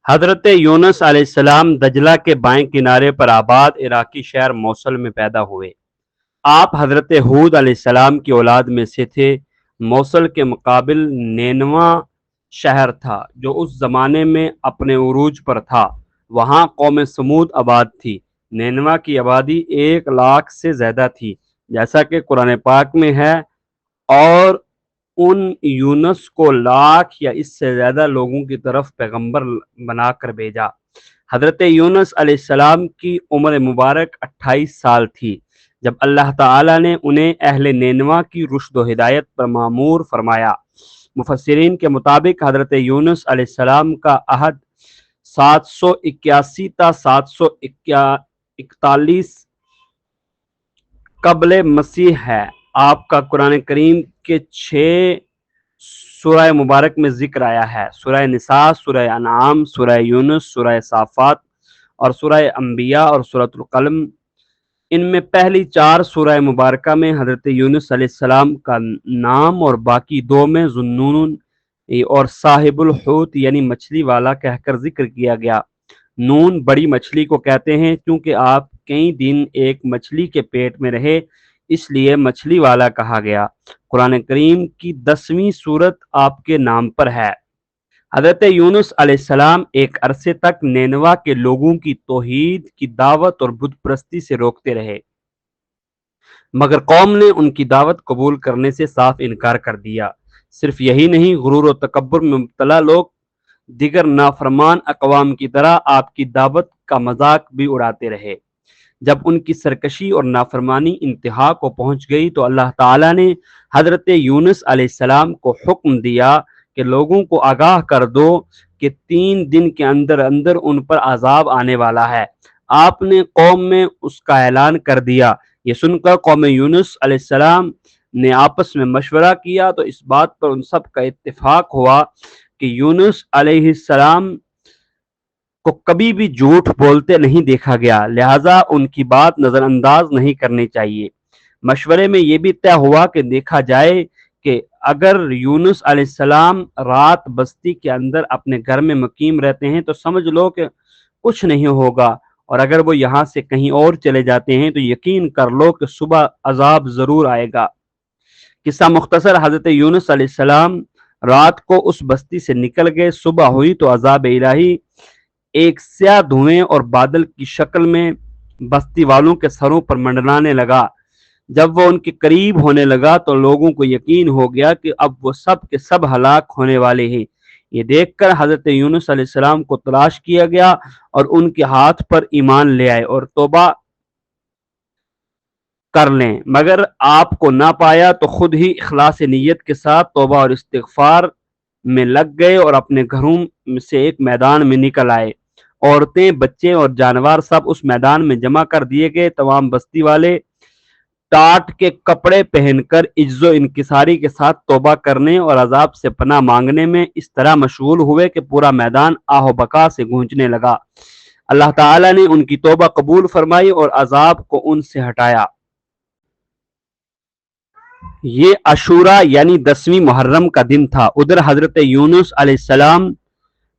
حضرت یونس علیہ السلام دجلہ کے بائیں کنارے پر آباد عراقی شہر موصل میں پیدا ہوئے۔ آپ حضرت ہود علیہ السلام کی اولاد میں سے تھے۔ موصل کے مقابل نینوا شہر تھا جو اس زمانے میں اپنے عروج پر تھا۔ وہاں قوم سمود آباد تھی۔ نینوا کی آبادی 1,00,000 سے زیادہ تھی، جیسا کہ قرآن پاک میں ہے، اور ان یونس کو 1,00,000 یا اس سے زیادہ لوگوں کی طرف پیغمبر بنا کر بھیجا۔ حضرت یونس علیہ السلام کی عمر مبارک 28 سال تھی جب اللہ تعالیٰ نے انہیں اہل نینوا کی رشد و ہدایت پر مامور فرمایا۔ مفسرین کے مطابق حضرت یونس علیہ السلام کا عہد 781 تا 741 قبل مسیح ہے۔ آپ کا قرآن کریم کے 6 سورہ مبارک میں ذکر آیا ہے: سورہ نساء، سورہ انعام، سورہ یونس، سورہ صافات اور سورہ انبیاء اور سورۃ القلم۔ ان میں پہلی 4 سورہ مبارکہ میں حضرت یونس علیہ السلام کا نام اور باقی 2 میں ذُنُّون اور صاحب الحوت یعنی مچھلی والا کہہ کر ذکر کیا گیا۔ نون بڑی مچھلی کو کہتے ہیں کیونکہ آپ کئی دن ایک مچھلی کے پیٹ میں رہے، اس لیے مچھلی والا کہا گیا۔ قرآن کریم کی 10ویں سورت آپ کے نام پر ہے۔ حضرت یونس علیہ السلام ایک عرصے تک نینوا کے لوگوں کی توحید کی دعوت اور بت پرستی سے روکتے رہے، مگر قوم نے ان کی دعوت قبول کرنے سے صاف انکار کر دیا۔ صرف یہی نہیں، غرور و تکبر میں مبتلا لوگ دیگر نافرمان اقوام کی طرح آپ کی دعوت کا مذاق بھی اڑاتے رہے۔ جب ان کی سرکشی اور نافرمانی انتہا کو پہنچ گئی تو اللہ تعالیٰ نے حضرت یونس علیہ السلام کو حکم دیا کہ لوگوں کو آگاہ کر دو کہ 3 دن کے اندر اندر ان پر عذاب آنے والا ہے۔ آپ نے قوم میں اس کا اعلان کر دیا۔ یہ سن کر قوم یونس علیہ السلام نے آپس میں مشورہ کیا تو اس بات پر ان سب کا اتفاق ہوا کہ یونس علیہ السلام کو کبھی بھی جھوٹ بولتے نہیں دیکھا گیا، لہٰذا ان کی بات نظر انداز نہیں کرنی چاہیے۔ مشورے میں یہ بھی طے ہوا کہ دیکھا جائے کہ اگر یونس علیہ السلام رات بستی کے اندر اپنے گھر میں مقیم رہتے ہیں تو سمجھ لو کہ کچھ نہیں ہوگا، اور اگر وہ یہاں سے کہیں اور چلے جاتے ہیں تو یقین کر لو کہ صبح عذاب ضرور آئے گا۔ قصہ مختصر، حضرت یونس علیہ السلام رات کو اس بستی سے نکل گئے۔ صبح ہوئی تو عذاب الہی ایک سیاہ دھوئیں اور بادل کی شکل میں بستی والوں کے سروں پر منڈلانے لگا۔ جب وہ ان کے قریب ہونے لگا تو لوگوں کو یقین ہو گیا کہ اب وہ سب کے سب ہلاک ہونے والے ہیں۔ یہ دیکھ کر حضرت یونس علیہ السلام کو تلاش کیا گیا اور ان کے ہاتھ پر ایمان لے آئے اور توبہ کر لیں، مگر آپ کو نہ پایا تو خود ہی اخلاص نیت کے ساتھ توبہ اور استغفار میں لگ گئے اور اپنے گھروں سے ایک میدان میں نکل آئے۔ عورتیں، بچے اور جانور سب اس میدان میں جمع کر دیے گئے۔ تمام بستی والے ٹاٹ کے کپڑے پہن کر عجز و انکساری کے ساتھ توبہ کرنے اور عذاب سے پناہ مانگنے میں اس طرح مشغول ہوئے کہ پورا میدان آہ و بکا سے گونجنے لگا۔ اللہ تعالیٰ نے ان کی توبہ قبول فرمائی اور عذاب کو ان سے ہٹایا۔ یہ عاشورہ یعنی 10ویں محرم کا دن تھا۔ ادھر حضرت یونس علیہ السلام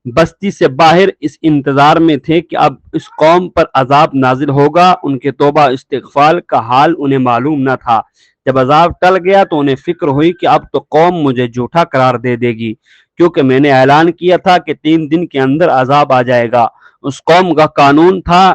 بستی سے باہر اس انتظار میں تھے کہ اب اس قوم پر عذاب نازل ہوگا۔ ان کے توبہ استغفار کا حال انہیں معلوم نہ تھا۔ جب عذاب ٹل گیا تو انہیں فکر ہوئی کہ اب تو قوم مجھے جھوٹا قرار دے گی، کیونکہ میں نے اعلان کیا تھا کہ 3 دن کے اندر عذاب آ جائے گا۔ اس قوم کا قانون تھا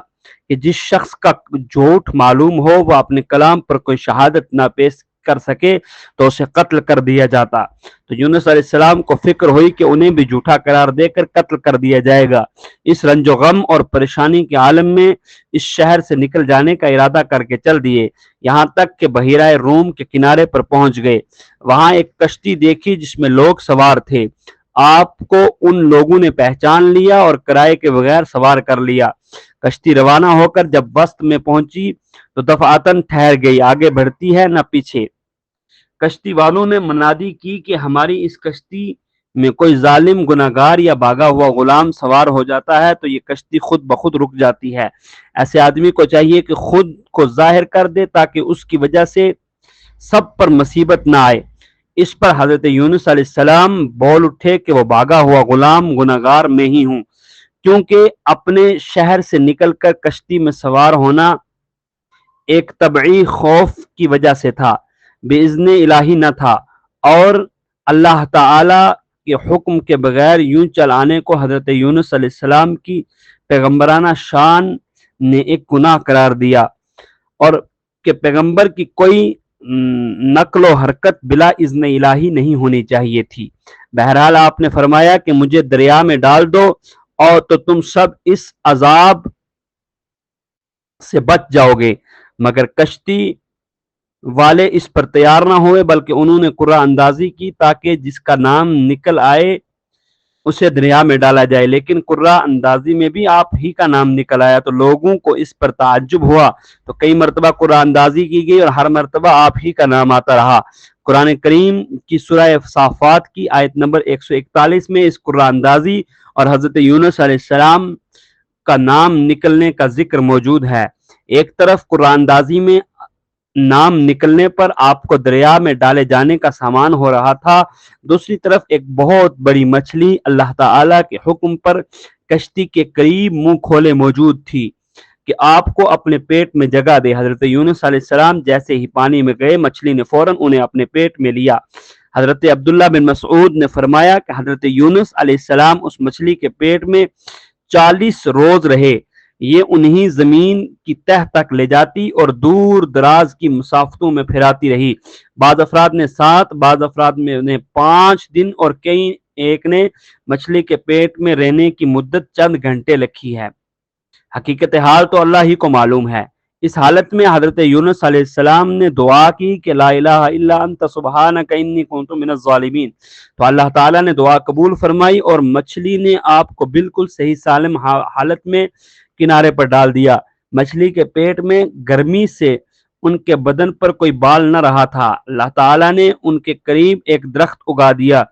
کہ جس شخص کا جھوٹ معلوم ہو وہ اپنے کلام پر کوئی شہادت نہ پیش کر سکے تو اسے قتل کر دیا جاتا۔ تو یونس علیہ السلام کو فکر ہوئی کہ انہیں بھی جھوٹا قرار دے کر قتل کر دیا جائے گا۔ اس رنج و غم اور پریشانی کے عالم میں اس شہر سے نکل جانے کا ارادہ کر کے چل دیے، یہاں تک کہ بحیرہ روم کے کنارے پر پہنچ گئے۔ وہاں ایک کشتی دیکھی جس میں لوگ سوار تھے۔ آپ کو ان لوگوں نے پہچان لیا اور کرائے کے بغیر سوار کر لیا۔ کشتی روانہ ہو کر جب وسط میں پہنچی تو دفعتاً ٹھہر گئی، آگے بڑھتی ہے نہ پیچھے۔ کشتی والوں نے منادی کی کہ ہماری اس کشتی میں کوئی ظالم گناہگار یا بھاگا ہوا غلام سوار ہو جاتا ہے تو یہ کشتی خود بخود رک جاتی ہے۔ ایسے آدمی کو چاہیے کہ خود کو ظاہر کر دے تاکہ اس کی وجہ سے سب پر مصیبت نہ آئے۔ اس پر حضرت یونس علیہ السلام بول اٹھے کہ وہ بھاگا ہوا غلام گناہگار میں ہی ہوں، کیونکہ اپنے شہر سے نکل کر کشتی میں سوار ہونا ایک طبعی خوف کی وجہ سے تھا، باذن الہی نہ تھا، اور اللہ تعالی کے حکم کے بغیر یوں چل آنے کو حضرت یونس علیہ السلام کی پیغمبرانہ شان نے ایک گناہ قرار دیا، اور کہ پیغمبر کی کوئی نقل و حرکت بلا اذن الہی نہیں ہونی چاہیے تھی۔ بہرحال آپ نے فرمایا کہ مجھے دریا میں ڈال دو اور تو تم سب اس عذاب سے بچ جاؤ گے، مگر کشتی والے اس پر تیار نہ ہوئے، بلکہ انہوں نے قرعہ اندازی کی تاکہ جس کا نام نکل آئے اسے دریا میں ڈالا جائے، لیکن قرعہ اندازی میں بھی آپ ہی کا نام نکل آیا تو لوگوں کو اس پر تعجب ہوا، تو کئی مرتبہ قرعہ اندازی کی گئی اور ہر مرتبہ آپ ہی کا نام آتا رہا۔ قرآن کریم کی سورہ صافات کی آیت نمبر 141 میں اس قرعہ اندازی اور حضرت یونس علیہ السلام کا نام نکلنے کا ذکر موجود ہے۔ ایک طرف قرعہ اندازی میں نام نکلنے پر آپ کو دریا میں ڈالے جانے کا سامان ہو رہا تھا، دوسری طرف ایک بہت بڑی مچھلی اللہ تعالی کے حکم پر کشتی کے قریب منہ کھولے موجود تھی کہ آپ کو اپنے پیٹ میں جگہ دے۔ حضرت یونس علیہ السلام جیسے ہی پانی میں گئے، مچھلی نے فوراً انہیں اپنے پیٹ میں لیا۔ حضرت عبداللہ بن مسعود نے فرمایا کہ حضرت یونس علیہ السلام اس مچھلی کے پیٹ میں 40 روز رہے، یہ انہیں زمین کی تہ تک لے جاتی اور دور دراز کی مسافتوں میں پھراتی رہی۔ بعض افراد نے 7، بعض افراد نے 5 دن اور کئی ایک نے مچھلی کے پیٹ میں رہنے کی مدت چند گھنٹے لکھی ہے۔ حقیقت حال تو اللہ ہی کو معلوم ہے۔ اس حالت میں حضرت یونس علیہ السلام نے دعا کی کہ لا الہ الا انت سبحانک انی کنت من الظالمین، تو اللہ تعالیٰ نے دعا قبول فرمائی اور مچھلی نے آپ کو بالکل صحیح سالم حالت میں کنارے پر ڈال دیا۔ مچھلی کے پیٹ میں گرمی سے ان کے بدن پر کوئی بال نہ رہا تھا۔ اللہ تعالیٰ نے ان کے قریب ایک درخت اگا دیا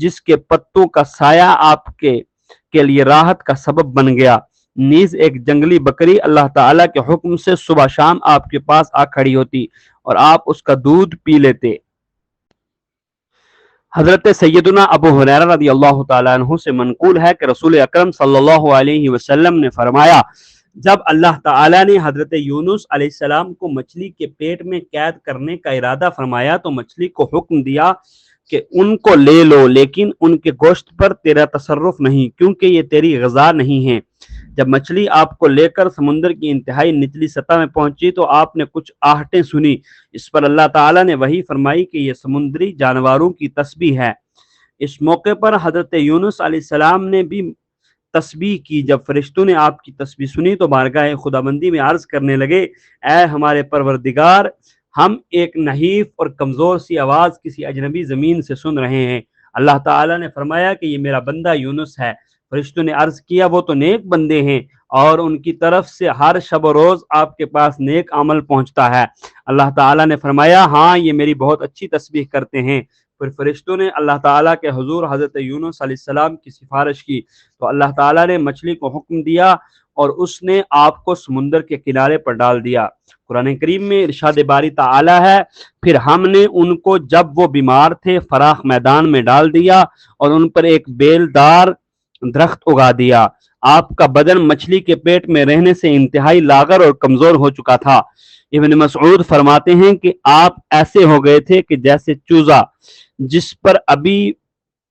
جس کے پتوں کا سایہ آپ کے لیے راحت کا سبب بن گیا۔ نیز ایک جنگلی بکری اللہ تعالیٰ کے حکم سے صبح شام آپ کے پاس آ کھڑی ہوتی اور آپ اس کا دودھ پی لیتے۔ حضرت سیدنا ابو ہریرہ رضی اللہ تعالیٰ عنہ سے منقول ہے کہ رسول اکرم صلی اللہ علیہ وسلم نے فرمایا، جب اللہ تعالیٰ نے حضرت یونس علیہ السلام کو مچھلی کے پیٹ میں قید کرنے کا ارادہ فرمایا تو مچھلی کو حکم دیا کہ ان کو لے لو، لیکن ان کے گوشت پر تیرا تصرف نہیں، کیونکہ یہ تیری غذا نہیں ہے۔ جب مچھلی آپ کو لے کر سمندر کی انتہائی نچلی سطح میں پہنچی تو آپ نے کچھ آہٹیں سنی، اس پر اللہ تعالیٰ نے وحی فرمائی کہ یہ سمندری جانوروں کی تسبیح ہے۔ اس موقع پر حضرت یونس علیہ السلام نے بھی تسبیح کی۔ جب فرشتوں نے آپ کی تسبیح سنی تو بارگاہ خداوندی میں عرض کرنے لگے، اے ہمارے پروردگار، ہم ایک نحیف اور کمزور سی آواز کسی اجنبی زمین سے سن رہے ہیں۔ اللہ تعالیٰ نے فرمایا کہ یہ میرا بندہ یونس ہے۔ فرشتوں نے عرض کیا، وہ تو نیک بندے ہیں اور ان کی طرف سے ہر شب و روز آپ کے پاس نیک عمل پہنچتا ہے۔ اللہ تعالیٰ نے فرمایا، ہاں یہ میری بہت اچھی تسبیح کرتے ہیں۔ پھر فرشتوں نے اللہ تعالیٰ کے حضور حضرت یونس علیہ السلام کی سفارش کی تو اللہ تعالیٰ نے مچھلی کو حکم دیا اور اس نے آپ کو سمندر کے کنارے پر ڈال دیا۔ قرآن کریم میں ارشاد باری تعالیٰ ہے، پھر ہم نے ان کو جب وہ بیمار تھے فراخ میدان میں ڈال دیا اور ان پر ایک بیلدار درخت اگا دیا۔ آپ کا بدن مچھلی کے پیٹ میں رہنے سے انتہائی لاغر اور کمزور ہو چکا تھا۔ ابن مسعود فرماتے ہیں کہ آپ ایسے ہو گئے تھے کہ جیسے چوزا جس پر ابھی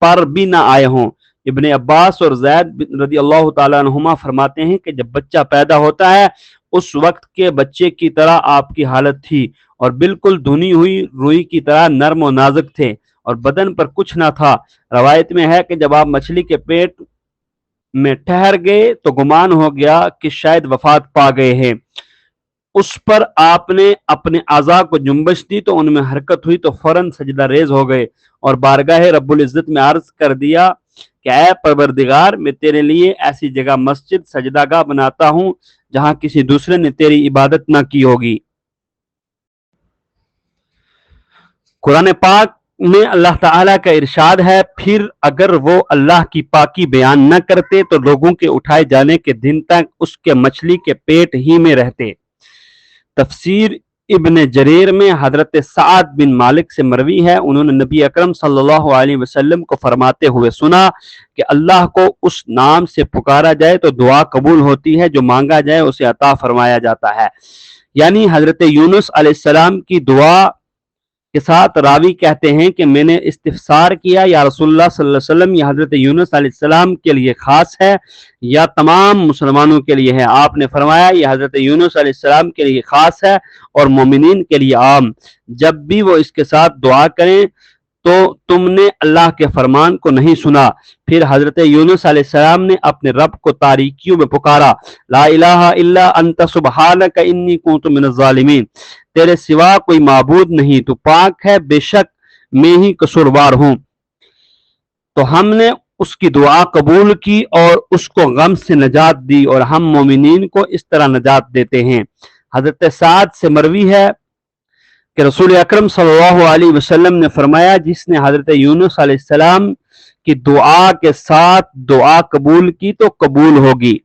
پر بھی نہ آئے ہوں۔ ابن عباس اور زید رضی اللہ تعالیٰ عنہما فرماتے ہیں کہ جب بچہ پیدا ہوتا ہے اس وقت کے بچے کی طرح آپ کی حالت تھی اور بالکل دھنی ہوئی روئی کی طرح نرم و نازک تھے اور بدن پر کچھ نہ تھا۔ روایت میں ہے کہ جب آپ مچھلی کے پیٹ میں ٹھہر گئے تو گمان ہو گیا کہ شاید وفات پا گئے ہیں۔ اس پر آپ نے اپنے اعضاء کو جنبش دی تو ان میں حرکت ہوئی تو فوراً سجدہ ریز ہو گئے اور بارگاہ رب العزت میں عرض کر دیا کہ اے پروردگار، میں تیرے لیے ایسی جگہ مسجد سجدہ گاہ بناتا ہوں جہاں کسی دوسرے نے تیری عبادت نہ کی ہوگی۔ قرآن پاک میں اللہ تعالیٰ کا ارشاد ہے، پھر اگر وہ اللہ کی پاکی بیان نہ کرتے تو لوگوں کے اٹھائے جانے کے دن تک اس کے مچھلی کے پیٹ ہی میں رہتے۔ تفسیر ابن جریر میں حضرت سعد بن مالک سے مروی ہے، انہوں نے نبی اکرم صلی اللہ علیہ وسلم کو فرماتے ہوئے سنا کہ اللہ کو اس نام سے پکارا جائے تو دعا قبول ہوتی ہے، جو مانگا جائے اسے عطا فرمایا جاتا ہے۔ یعنی حضرت یونس علیہ السلام کی دعا کے ساتھ راوی کہتے ہیں کہ میں نے استفسار کیا یا رسول اللہ صلی اللہ علیہ وسلم، یہ حضرت یونس علیہ السلام کے لیے خاص ہے یا تمام مسلمانوں کے لیے ہے؟ آپ نے فرمایا یہ حضرت یونس علیہ السلام کے لیے خاص ہے اور مومنین کے لیے عام، جب بھی وہ اس کے ساتھ دعا کریں تو تم نے اللہ کے فرمان کو نہیں سنا۔ پھر حضرت یونس علیہ السلام نے اپنے رب کو تاریکیوں میں پکارا، لا الہ الا انت سبحانک انی کنت من الظالمین، تیرے سوا کوئی معبود نہیں، تو پاک ہے، بے شک میں ہی قصوروار ہوں۔ تو ہم نے اس کی دعا قبول کی اور اس کو غم سے نجات دی، اور ہم مومنین کو اس طرح نجات دیتے ہیں۔ حضرت سعد سے مروی ہے کہ رسول اکرم صلی اللہ علیہ وسلم نے فرمایا، جس نے حضرت یونس علیہ السلام کی دعا کے ساتھ دعا قبول کی تو قبول ہوگی۔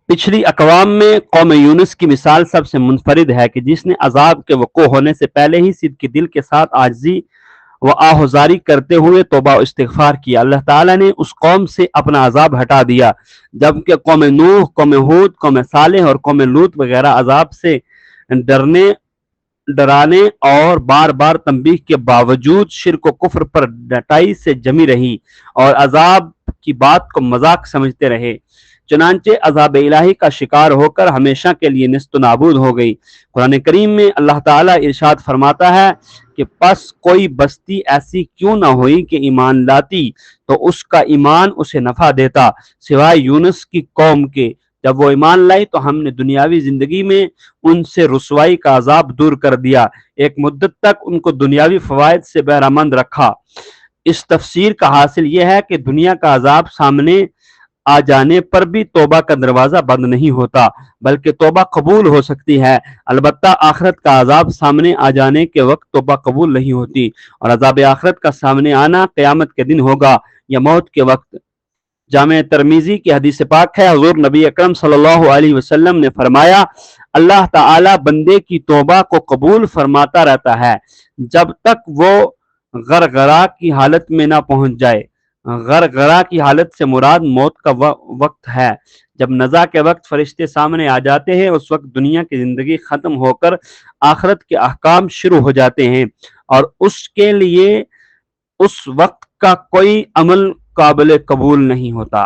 پچھلی اقوام میں قوم یونس کی مثال سب سے منفرد ہے کہ جس نے عذاب کے وقوع ہونے سے پہلے ہی صدق دل کے ساتھ عاجزی و آہذاری کرتے ہوئے توبہ و استغفار کیا، اللہ تعالیٰ نے اس قوم سے اپنا عذاب ہٹا دیا، جبکہ قوم نوح، قوم ہود، قوم صالح اور قوم لوط وغیرہ عذاب سے ڈرانے اور بار بار تنبیہ کے باوجود شرک و کفر پر ڈٹائی سے جمی رہی اور عذاب کی بات کو مذاق سمجھتے رہے، چنانچہ عذاب الہی کا شکار ہو کر ہمیشہ کے لیے نیست و نابود ہو گئی۔ قرآن کریم میں اللہ تعالیٰ ارشاد فرماتا ہے کہ پس کوئی بستی ایسی کیوں نہ ہوئی کہ ایمان لاتی تو اس کا ایمان اسے نفع دیتا، سوائے یونس کی قوم کے، جب وہ ایمان لائی تو ہم نے دنیاوی زندگی میں ان سے رسوائی کا عذاب دور کر دیا، ایک مدت تک ان کو دنیاوی فوائد سے بہرہ مند رکھا۔ اس تفسیر کا حاصل یہ ہے کہ دنیا کا عذاب سامنے آ جانے پر بھی توبہ کا دروازہ بند نہیں ہوتا، بلکہ توبہ قبول ہو سکتی ہے، البتہ آخرت کا عذاب سامنے آ جانے کے وقت توبہ قبول نہیں ہوتی، اور عذاب آخرت کا سامنے آنا قیامت کے دن ہوگا یا موت کے وقت۔ جامع ترمذی کی حدیث پاک ہے، حضور نبی اکرم صلی اللہ علیہ وسلم نے فرمایا، اللہ تعالی بندے کی توبہ کو قبول فرماتا رہتا ہے جب تک وہ غرغرہ کی حالت میں نہ پہنچ جائے۔ غرغرہ کی حالت سے مراد موت کا وقت ہے، جب نزا کے وقت فرشتے سامنے آ جاتے ہیں، اس وقت دنیا کی زندگی ختم ہو کر آخرت کے احکام شروع ہو جاتے ہیں، اور اس کے لیے اس وقت کا کوئی عمل قابل قبول نہیں ہوتا۔